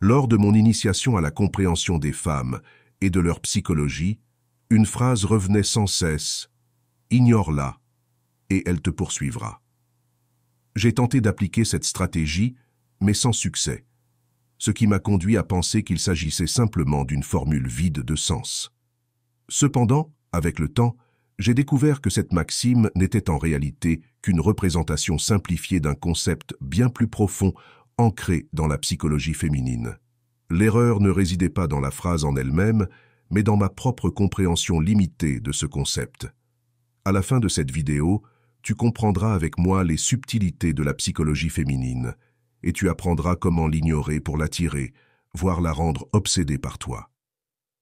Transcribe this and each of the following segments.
Lors de mon initiation à la compréhension des femmes et de leur psychologie, une phrase revenait sans cesse « Ignore-la et elle te poursuivra ». J'ai tenté d'appliquer cette stratégie, mais sans succès, ce qui m'a conduit à penser qu'il s'agissait simplement d'une formule vide de sens. Cependant, avec le temps, j'ai découvert que cette maxime n'était en réalité qu'une représentation simplifiée d'un concept bien plus profond ancré dans la psychologie féminine. L'erreur ne résidait pas dans la phrase en elle-même, mais dans ma propre compréhension limitée de ce concept. À la fin de cette vidéo, tu comprendras avec moi les subtilités de la psychologie féminine, et tu apprendras comment l'ignorer pour l'attirer, voire la rendre obsédée par toi.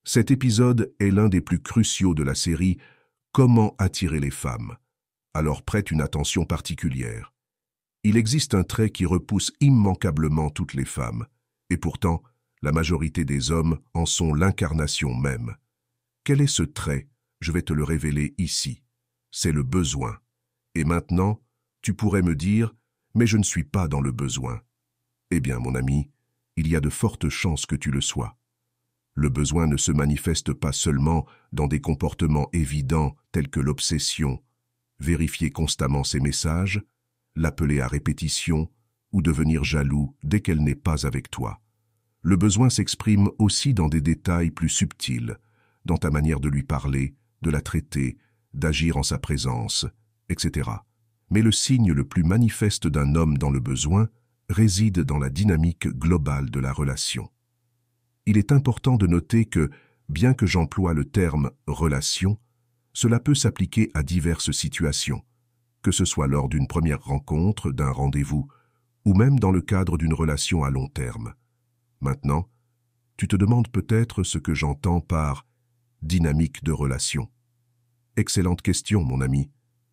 Cet épisode est l'un des plus cruciaux de la série « Comment attirer les femmes ?» Alors prête une attention particulière. Il existe un trait qui repousse immanquablement toutes les femmes, et pourtant, la majorité des hommes en sont l'incarnation même. Quel est ce trait? Je vais te le révéler ici. C'est le besoin. Et maintenant, tu pourrais me dire « Mais je ne suis pas dans le besoin ». Eh bien, mon ami, il y a de fortes chances que tu le sois. Le besoin ne se manifeste pas seulement dans des comportements évidents tels que l'obsession, vérifier constamment ses messages, l'appeler à répétition ou devenir jaloux dès qu'elle n'est pas avec toi. Le besoin s'exprime aussi dans des détails plus subtils, dans ta manière de lui parler, de la traiter, d'agir en sa présence, etc. Mais le signe le plus manifeste d'un homme dans le besoin réside dans la dynamique globale de la relation. Il est important de noter que, bien que j'emploie le terme « relation », cela peut s'appliquer à diverses situations, que ce soit lors d'une première rencontre, d'un rendez-vous, ou même dans le cadre d'une relation à long terme. Maintenant, tu te demandes peut-être ce que j'entends par « dynamique de relation ». Excellente question, mon ami.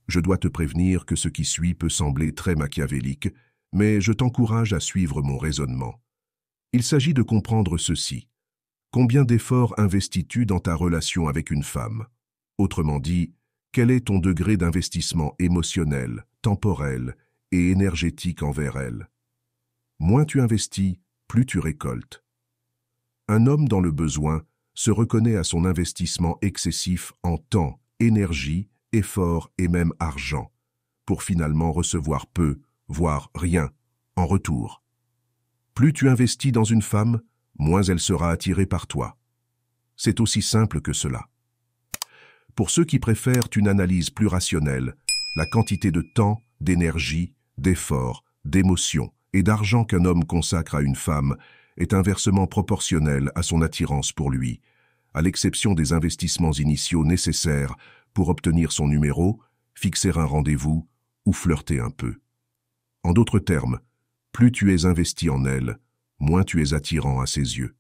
Je dois te prévenir que ce qui suit peut sembler très machiavélique, mais je t'encourage à suivre mon raisonnement. Il s'agit de comprendre ceci. Combien d'efforts investis-tu dans ta relation avec une femme? Autrement dit, quel est ton degré d'investissement émotionnel, temporel et énergétique envers elle? Moins tu investis, plus tu récoltes. Un homme dans le besoin se reconnaît à son investissement excessif en temps, énergie, effort et même argent, pour finalement recevoir peu, voire rien, en retour. Plus tu investis dans une femme, moins elle sera attirée par toi. C'est aussi simple que cela. Pour ceux qui préfèrent une analyse plus rationnelle, la quantité de temps, d'énergie, d'effort, d'émotion et d'argent qu'un homme consacre à une femme est inversement proportionnelle à son attirance pour lui, à l'exception des investissements initiaux nécessaires pour obtenir son numéro, fixer un rendez-vous ou flirter un peu. En d'autres termes, plus tu es investi en elle, moins tu es attirant à ses yeux.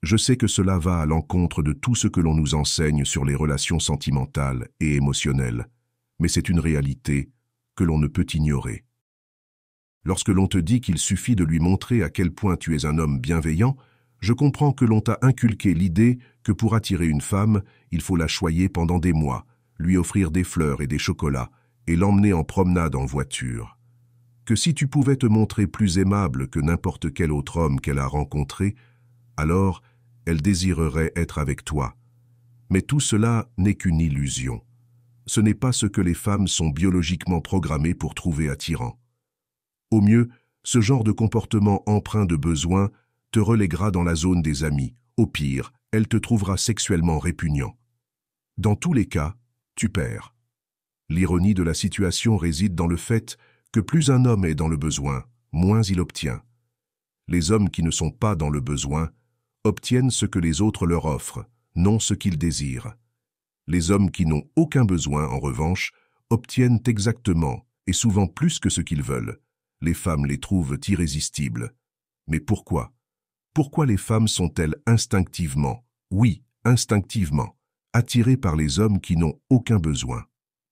Je sais que cela va à l'encontre de tout ce que l'on nous enseigne sur les relations sentimentales et émotionnelles, mais c'est une réalité que l'on ne peut ignorer. Lorsque l'on te dit qu'il suffit de lui montrer à quel point tu es un homme bienveillant, je comprends que l'on t'a inculqué l'idée que pour attirer une femme, il faut la choyer pendant des mois, lui offrir des fleurs et des chocolats, et l'emmener en promenade en voiture. Que si tu pouvais te montrer plus aimable que n'importe quel autre homme qu'elle a rencontré, alors elle désirerait être avec toi. Mais tout cela n'est qu'une illusion. Ce n'est pas ce que les femmes sont biologiquement programmées pour trouver attirant. Au mieux, ce genre de comportement empreint de besoin te reléguera dans la zone des amis. Au pire, elle te trouvera sexuellement répugnant. Dans tous les cas, tu perds. L'ironie de la situation réside dans le fait que plus un homme est dans le besoin, moins il obtient. Les hommes qui ne sont pas dans le besoin obtiennent ce que les autres leur offrent, non ce qu'ils désirent. Les hommes qui n'ont aucun besoin, en revanche, obtiennent exactement, et souvent plus que ce qu'ils veulent. Les femmes les trouvent irrésistibles. Mais pourquoi? Pourquoi les femmes sont-elles instinctivement, oui, instinctivement, attirées par les hommes qui n'ont aucun besoin?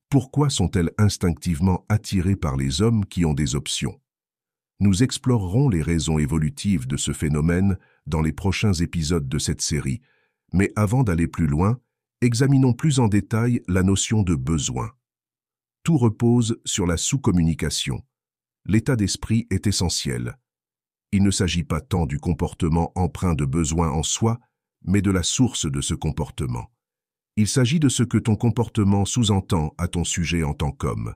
Pourquoi sont-elles instinctivement attirées par les hommes qui ont des options? Nous explorerons les raisons évolutives de ce phénomène dans les prochains épisodes de cette série, mais avant d'aller plus loin, examinons plus en détail la notion de besoin. Tout repose sur la sous-communication. L'état d'esprit est essentiel. Il ne s'agit pas tant du comportement empreint de besoin en soi, mais de la source de ce comportement. Il s'agit de ce que ton comportement sous-entend à ton sujet en tant qu'homme.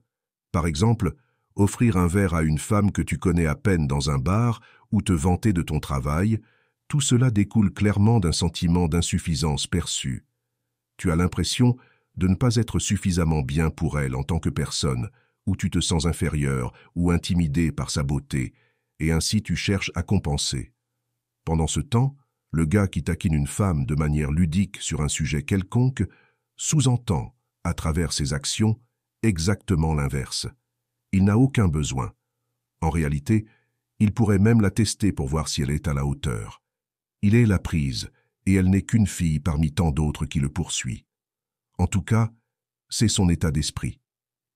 Par exemple, offrir un verre à une femme que tu connais à peine dans un bar ou te vanter de ton travail, tout cela découle clairement d'un sentiment d'insuffisance perçue. Tu as l'impression de ne pas être suffisamment bien pour elle en tant que personne, ou tu te sens inférieur ou intimidé par sa beauté, et ainsi tu cherches à compenser. Pendant ce temps, le gars qui taquine une femme de manière ludique sur un sujet quelconque sous-entend, à travers ses actions, exactement l'inverse. Il n'a aucun besoin. En réalité, il pourrait même la tester pour voir si elle est à la hauteur. Il est la prise, et elle n'est qu'une fille parmi tant d'autres qui le poursuit. En tout cas, c'est son état d'esprit.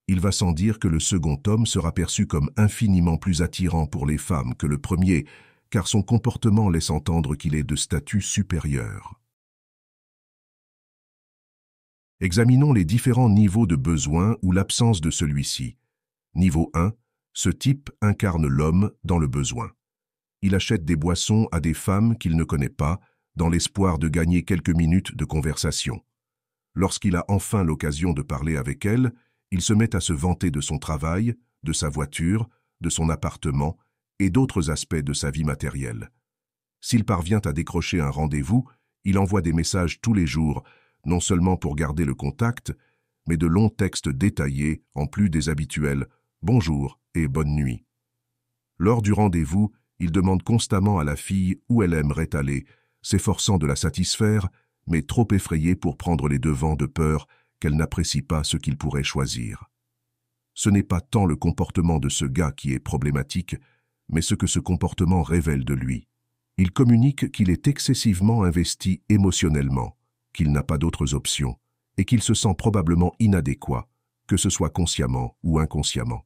Il va sans dire que le second homme sera perçu comme infiniment plus attirant pour les femmes que le premier, car son comportement laisse entendre qu'il est de statut supérieur. Examinons les différents niveaux de besoin ou l'absence de celui-ci. Niveau 1, ce type incarne l'homme dans le besoin. Il achète des boissons à des femmes qu'il ne connaît pas, dans l'espoir de gagner quelques minutes de conversation. Lorsqu'il a enfin l'occasion de parler avec elle, il se met à se vanter de son travail, de sa voiture, de son appartement et d'autres aspects de sa vie matérielle. S'il parvient à décrocher un rendez-vous, il envoie des messages tous les jours, non seulement pour garder le contact, mais de longs textes détaillés, en plus des habituels « bonjour » et « bonne nuit ». Lors du rendez-vous, il demande constamment à la fille où elle aimerait aller, s'efforçant de la satisfaire, mais trop effrayé pour prendre les devants de peur qu'elle n'apprécie pas ce qu'il pourrait choisir. Ce n'est pas tant le comportement de ce gars qui est problématique, mais ce que ce comportement révèle de lui. Il communique qu'il est excessivement investi émotionnellement, qu'il n'a pas d'autres options, et qu'il se sent probablement inadéquat, que ce soit consciemment ou inconsciemment.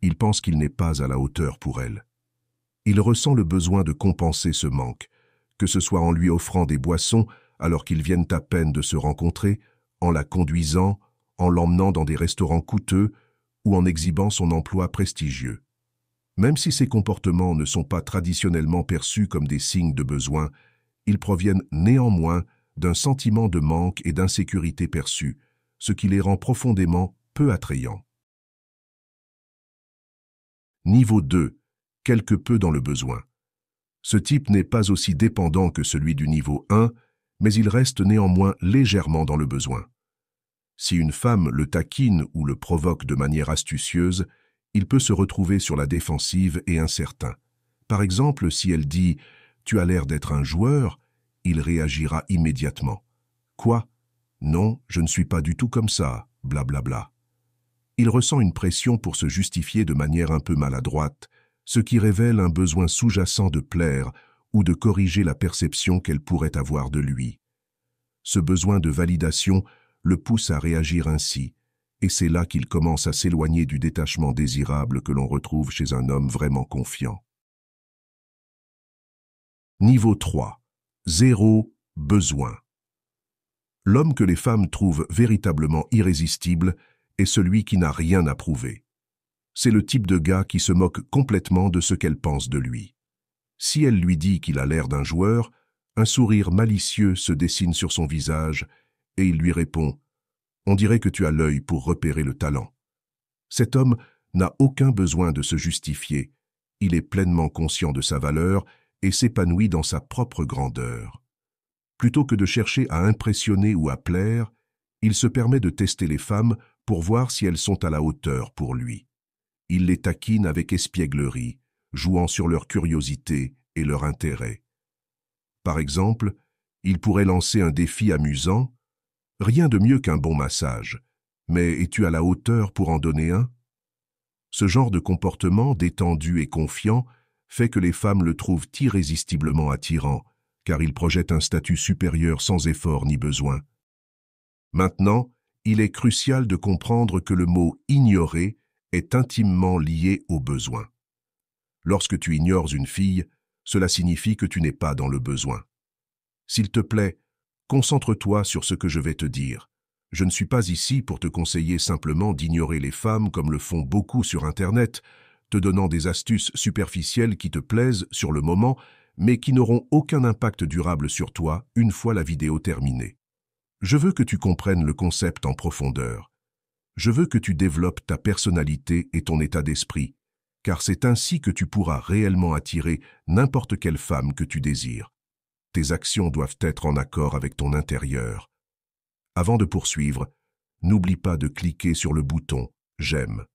Il pense qu'il n'est pas à la hauteur pour elle. Il ressent le besoin de compenser ce manque, que ce soit en lui offrant des boissons alors qu'ils viennent à peine de se rencontrer, en la conduisant, en l'emmenant dans des restaurants coûteux ou en exhibant son emploi prestigieux. Même si ces comportements ne sont pas traditionnellement perçus comme des signes de besoin, ils proviennent néanmoins d'un sentiment de manque et d'insécurité perçue, ce qui les rend profondément peu attrayants. Niveau 2. Quelque peu dans le besoin. Ce type n'est pas aussi dépendant que celui du niveau 1, mais il reste néanmoins légèrement dans le besoin. Si une femme le taquine ou le provoque de manière astucieuse, il peut se retrouver sur la défensive et incertain. Par exemple, si elle dit « Tu as l'air d'être un joueur », il réagira immédiatement. « Quoi ? Non, je ne suis pas du tout comme ça, blablabla. » Il ressent une pression pour se justifier de manière un peu maladroite, ce qui révèle un besoin sous-jacent de plaire ou de corriger la perception qu'elle pourrait avoir de lui. Ce besoin de validation le pousse à réagir ainsi, et c'est là qu'il commence à s'éloigner du détachement désirable que l'on retrouve chez un homme vraiment confiant. Niveau 3. Zéro besoin. L'homme que les femmes trouvent véritablement irrésistible est celui qui n'a rien à prouver. C'est le type de gars qui se moque complètement de ce qu'elle pense de lui. Si elle lui dit qu'il a l'air d'un joueur, un sourire malicieux se dessine sur son visage et il lui répond « On dirait que tu as l'œil pour repérer le talent ». Cet homme n'a aucun besoin de se justifier. Il est pleinement conscient de sa valeur et s'épanouit dans sa propre grandeur. Plutôt que de chercher à impressionner ou à plaire, il se permet de tester les femmes pour voir si elles sont à la hauteur pour lui. Il les taquine avec espièglerie, jouant sur leur curiosité et leur intérêt. Par exemple, il pourrait lancer un défi amusant. « Rien de mieux qu'un bon massage, mais es-tu à la hauteur pour en donner un ?» Ce genre de comportement détendu et confiant fait que les femmes le trouvent irrésistiblement attirant, car il projette un statut supérieur sans effort ni besoin. Maintenant, il est crucial de comprendre que le mot « ignorer » est intimement lié au besoin. Lorsque tu ignores une fille, cela signifie que tu n'es pas dans le besoin. S'il te plaît, concentre-toi sur ce que je vais te dire. Je ne suis pas ici pour te conseiller simplement d'ignorer les femmes comme le font beaucoup sur Internet, te donnant des astuces superficielles qui te plaisent sur le moment, mais qui n'auront aucun impact durable sur toi une fois la vidéo terminée. Je veux que tu comprennes le concept en profondeur. Je veux que tu développes ta personnalité et ton état d'esprit, car c'est ainsi que tu pourras réellement attirer n'importe quelle femme que tu désires. Tes actions doivent être en accord avec ton intérieur. Avant de poursuivre, n'oublie pas de cliquer sur le bouton « J'aime ».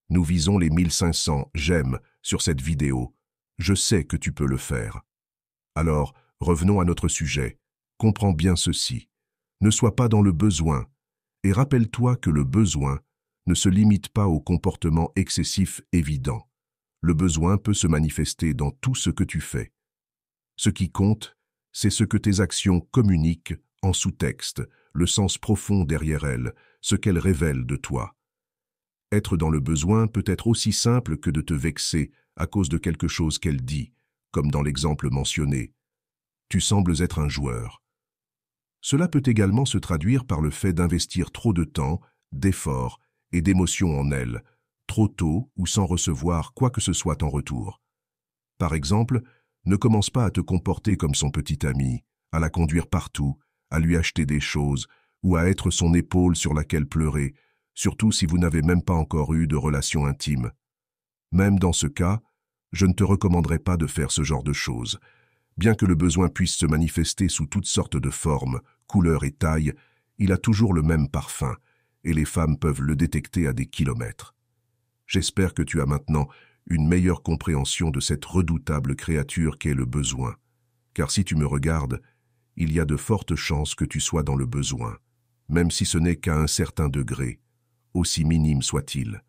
Nous visons les 1500 « J'aime » sur cette vidéo. Je sais que tu peux le faire. Alors, revenons à notre sujet. Comprends bien ceci. Ne sois pas dans le besoin, et rappelle-toi que le besoin ne se limite pas au comportement excessif évident. Le besoin peut se manifester dans tout ce que tu fais. Ce qui compte, c'est ce que tes actions communiquent en sous-texte, le sens profond derrière elles, ce qu'elles révèlent de toi. Être dans le besoin peut être aussi simple que de te vexer à cause de quelque chose qu'elle dit, comme dans l'exemple mentionné. Tu sembles être un joueur. Cela peut également se traduire par le fait d'investir trop de temps, d'efforts et d'émotions en elle, trop tôt ou sans recevoir quoi que ce soit en retour. Par exemple, ne commence pas à te comporter comme son petit ami, à la conduire partout, à lui acheter des choses ou à être son épaule sur laquelle pleurer, surtout si vous n'avez même pas encore eu de relation intime. Même dans ce cas, je ne te recommanderais pas de faire ce genre de choses. Bien que le besoin puisse se manifester sous toutes sortes de formes, couleurs et tailles, il a toujours le même parfum, et les femmes peuvent le détecter à des kilomètres. J'espère que tu as maintenant une meilleure compréhension de cette redoutable créature qu'est le besoin. Car si tu me regardes, il y a de fortes chances que tu sois dans le besoin, même si ce n'est qu'à un certain degré, aussi minime soit-il,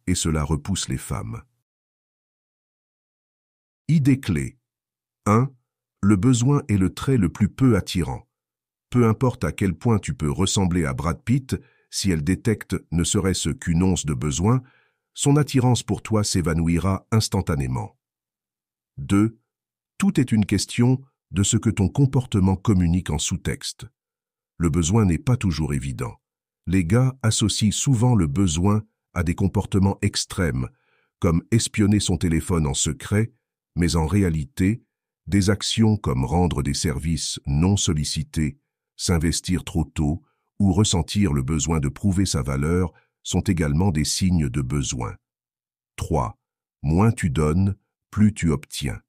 et cela repousse les femmes. Idée clé. 1. Le besoin est le trait le plus peu attirant. Peu importe à quel point tu peux ressembler à Brad Pitt, si elle détecte ne serait-ce qu'une once de besoin, son attirance pour toi s'évanouira instantanément. 2. Tout est une question de ce que ton comportement communique en sous-texte. Le besoin n'est pas toujours évident. Les gars associent souvent le besoin à des comportements extrêmes, comme espionner son téléphone en secret, mais en réalité, des actions comme rendre des services non sollicités, s'investir trop tôt ou ressentir le besoin de prouver sa valeur sont également des signes de besoin. 3. Moins tu donnes, plus tu obtiens.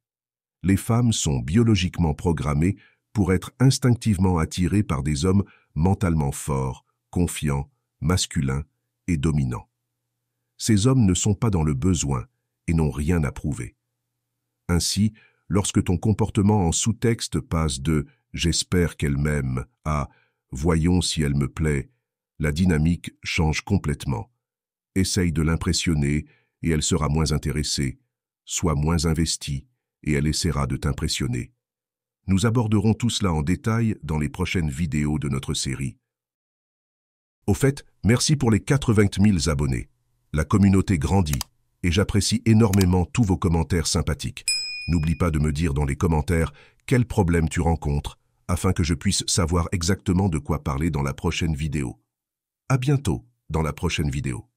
Les femmes sont biologiquement programmées pour être instinctivement attirées par des hommes mentalement forts, confiants, masculins et dominants. Ces hommes ne sont pas dans le besoin et n'ont rien à prouver. Ainsi, lorsque ton comportement en sous-texte passe de « j'espère qu'elle m'aime » à « voyons si elle me plaît », la dynamique change complètement. Essaye de l'impressionner et elle sera moins intéressée, sois moins investie et elle essaiera de t'impressionner. Nous aborderons tout cela en détail dans les prochaines vidéos de notre série. Au fait, merci pour les 80 000 abonnés. La communauté grandit et j'apprécie énormément tous vos commentaires sympathiques. N'oublie pas de me dire dans les commentaires quels problèmes tu rencontres afin que je puisse savoir exactement de quoi parler dans la prochaine vidéo. À bientôt dans la prochaine vidéo.